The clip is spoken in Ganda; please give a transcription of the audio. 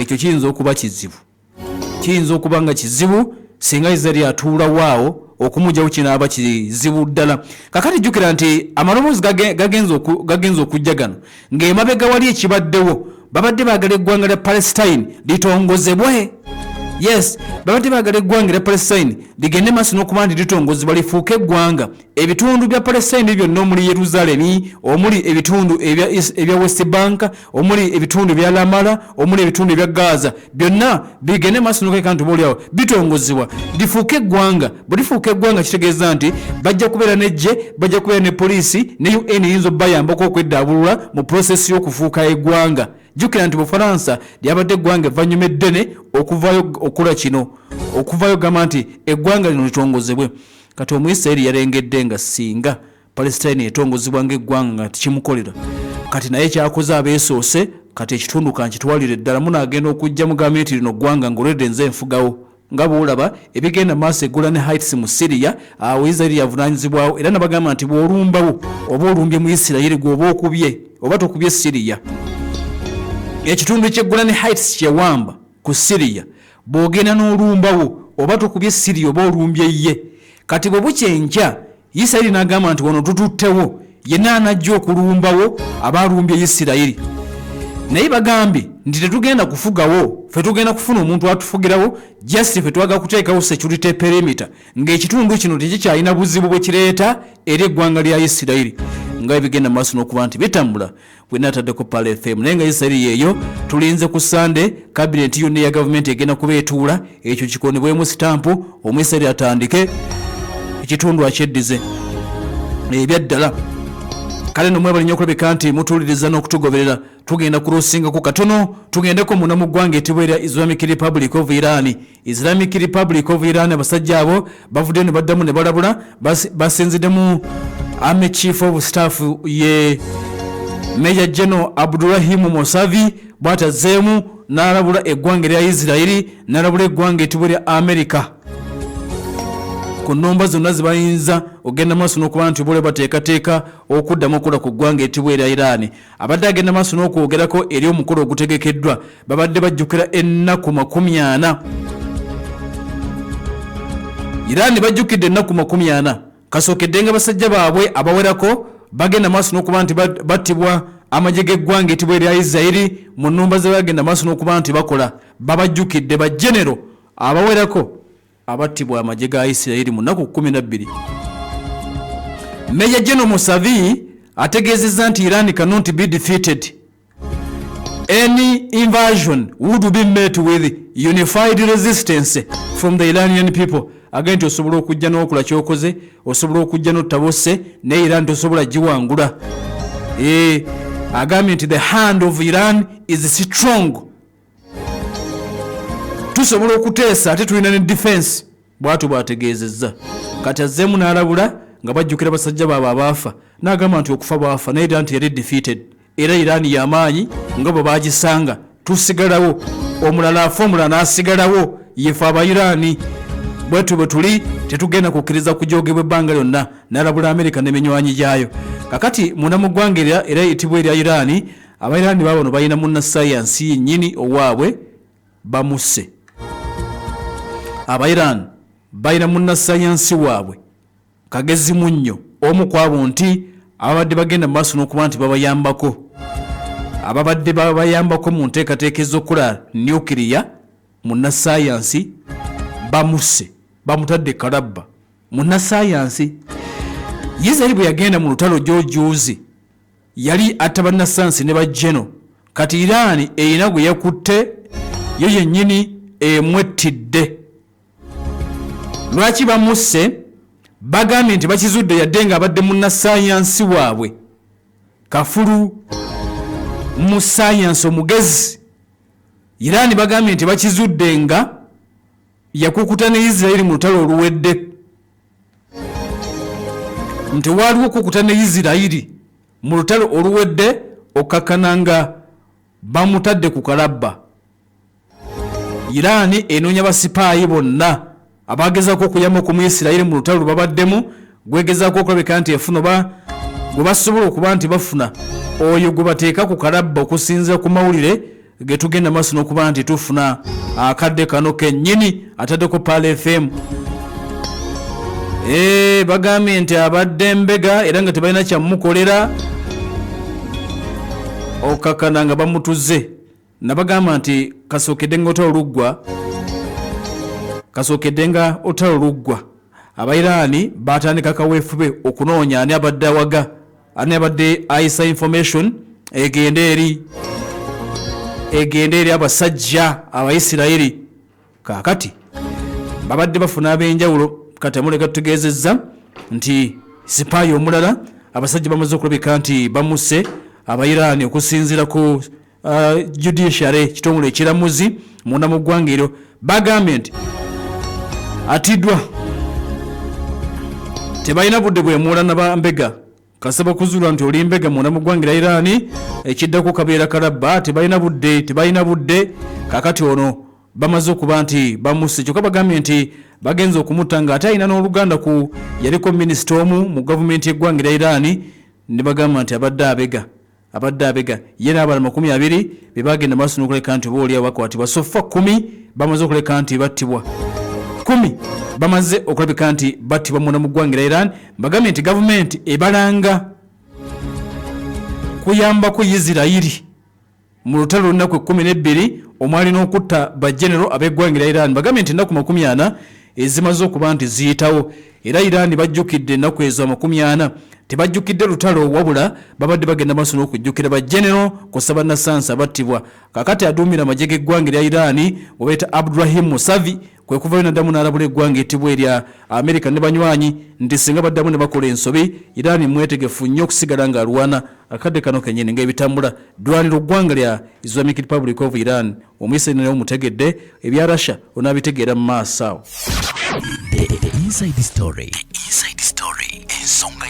ekyo kiyinza okuba kizibu, kiyinza okuba nga kizibu singa Israel atuula waawo okumujjawo kinaaba kizibu ddala. Kakati jjukira nti amaloboozi gagenza okujja gano ng'emabega wali ekibaddewo babadde baagala eggwanga lya Palestine litongozebwe. Yes, babadde baagala eggwanga lya Palestine ligende maaso n'okuba nti litongozebwa lifuuke eggwanga. Ebitundu bya Palestine byonna omuli Yeruzalemi, omuli ebitundu ebya West Bank, omuli ebitundu bya Lamala, omuli ebitundu ebya Gaza, byonna bigende maaso n'okuleka nti boolyawo bitongozebwa lifuuke eggwanga. Bwe lifuuka eggwanga kitegeeza nti bajja kubeera n'eggye, bajja kubeera ne poliisi ne UN eyinza obbayambako okweddaabulula mu prosesi y'okufuuka eggwanga. Jjukira nti Bufalansa lyabadde eggwanga evvannyuma eddene okuvayo okola kino, okuvayo gamba nti eggwanga lino litongozebwe. Kati Omuyisirayiri yalengedde nga singa Palestine etongozebwa ng'eggwanga nga tikimukolera. Kati naye kyakoze abeesoose, kati ekitundu kankitwalire ddala munaagenda okujja mugambe nti lino ggwanga ng'olwedde nze nfugawo. Nga bw'olaba ebigenda maaso eggula ne Heights mu Syria, awo Israel yavunaanyizibwawo era nabagamba nti bw'olumbawo oba olumbye mu Isirayiri gw'oba okubye oba tokubye Syria. Ekitundu ky'eggula ne Heights kyewamba ku Syria bw'ogenda n'olumbawo oba tokubye Syria oba olumbye ye. Kati bwe bukyenkya Isirayiri n'agamba nti wano tututtewo, yenna anajja okulumbawo aba alumbye Isirayiri. Naye bagambye nti tetugenda kufugawo, ffe tugenda kufuna omuntu atufugirawo, just ffe twaga kuteekawo security perimeter ng'ekitundu kino tekikyalina buzibu bwe kireeta eri eggwanga lya Isirayiri. Nga ebigenda maaso n'okuba nti bitambula bwe naataddeko Pale FM. Naye nga Isirayiri yeeyo tulinze ku Sunday kabineti yonna eya gavumenti egenda kubeetuula, ekyo kikonebwemu sitampu, Omuyisirayiri atandike ekitundu akyeddize ebyaddala. Kale no mwebali nnyo okulabika nti mutuuliriza n'okutugoberera. Tugenda kuloosingako katono tugendeko munda mu ggwanga ettibwa erya Islamic Republic of Iran. Islamic Republic of Iran abasajja abo bavuddeyo ne baddamu ne balabula, basinziddemu Army Chief of Staff ye Major General Abdurrahim Mosavi bw'atazzeemu n'alabula eggwanga erya Isirayiri, n'alabula eggwanga ettibwa erya America ku nnomba zonna ze bayinza ogenda maaso n'okuba nti bole bateekateeka okuddamu okukola ku ggwanga ettibwa erya Iran. Abadde agenda maaso n'okwogerako eri omukolo ogutegekeddwa, babadde bajjukira ennaku 40. Iran bajjukidde ennaku 40. Kasookedde nga basajja baabwe abawerako bagenda maaso n'okuba nti battibwa amagye g'eggwanga ettibwa erya Isirayiri mu nnumba ze bagenda maaso n'okuba nti bakola. Babajjukidde bajenero abawerako abattibwa amagye ga Isirayiri mu nnaku 12. Major General Musavi ategeezezza nti Iran cannot be defeated. Any invasion would be met with unified resistance from the Iranian people. Agenti osobola okujja n'okola kyokoze, osobola okujja n'otabose, ne Iran tosobola giwangula. Agambye nti the hand of Iran is strong. Tusobola okuteesa ate tulina ne defense. Bw'atyo bw'ategeezezza. Kati azzeemu n'alabula nga bajjukira basajja baabwe abaafa, n'agamba nti okufa baafa, naye era nti yali defeated. Era Iran y'amaanyi nga bwe baagisanga, tusigalawo, omulala afa omulala n'asigalawo, yefe Abayiraani. Bwetyo bwe tuli tetugenda kukkiriza kujoogebwa ebbanga lyonna. N'alabula Amerika n'eminywanyi gyayo. Kakati munda mu ggwanga era eyitibwa erya Iran, Abayiraani baabano balina munnasayansi yennyini owaabwe bamusse. Abayiraani balina munnasayansi waabwe kagezi munnyo, omu ku abo nti ababadde bagenda mu maaso n'okuba nti babayambako, ababadde babayambako mu nteekateeka ez'okukola nuclear. Munnasayansi bamusse, bamutadde kalabba. Munnasayansi Israel bwe yagenda mu lutalo gy'ojuuzi yali atta bannasayansi ne bajjeno. Kati Iran erina gwe yakutte yo yennyini emwettidde. Lwaki bamusse? Bagambye nti bakizudde yadde nga abadde munnasayansi waabwe kafulu mu sayansi omugezi. Iran bagambye nti bakizudde nga yakukuta ne Israel mu lutalo oluwedde, nti waliwo okukuta ne Israel mu lutalo oluwedde okkakkana nga bamutadde ku kalabba. Iran enoonya basipaayi bonna abagezaako okuyamba ku Isirayiri mu lutalo lubabaddemu, gwegezaako okulabika nti efuna gwe basobola okuba nti bafuna oyo gwe bateeka ku kalabba okusinziira ku mawulire getugenda maaso n'okuba nti tufuna akadde kano kennyini ataddeko Pal FM. Bagambye nti abadde mbega era nga tebalina kyamukolera okakana nga bamutuze. Nabagamba nti kasookeddenga otalo luggwa Abayiraani batandika kaweefube okunoonya ani abadde awaga, ani abadde ayisa information egende eri abasajja Abayisirayiri. Kaakati babadde bafuna ab'enjawulo. Kati muleka tutegeezezza nti sipaayi omulala abasajja bamaze okulabika nti bamuse Abayiraani okusinziira ku judiciary, kitongole ekiramuzi munda mu ggwanga eryo. Bagambye nti atiddwa, tebalina budde bwemuula nabambega kasaba kuzuula nti oli mbega munda mu ggwanga erya Iraani ekiddako kabeera kalabba. Tebalina budde. Kakati ono bamaze okuba nti bamuse. Kyokka bagambye nti bagenza okumutta nga ate alina n'oluganda ku yaliko minisita omu mu gavumenti y'eggwanga erya Iraani. Ne bagamba nti abadde abega ye n'abalala 20 be bagenda maaso n'okuleka nti boolyawo bakwatibwa. So far 10 bamaze okuleka nti battibwa. 10 bamaze okulabika nti battibwa munda mu ggwanga erya Iran. Bagambye nti gavumenti ebalanga kuyambako Isirayiri mu lutalo olunaku 12 omwali n'okutta bajenero ab'eggwanga erya Iran. Bagambye nti ennaku 40 ezimaze okuba nti ziyitawo era Iran bajjukidde ennaku ezo 40. Tebajjukidde lutalo wabula babadde bagenda maaso n'okujjukira bajenero kusaba nasansa battibwa. Kakati aduumira amagye g'eggwanga erya Iran obeeta Abdurahim Musavi kwe kuvayo naddamu n'alabula eggwanga ettibwa erya Amerika ne banywanyi nti singa baddamu ne bakola ensobi Iran mwetegefu nnyo okusigala ng'alwana akadde kano kennyini ng'ebitambula. Ddwaniro ggwanga lya Islamic Republic of Iran. Omuyise naye omutegedde ebya Russia onaabitegeera mu maaso awo. The inside story. Ensonga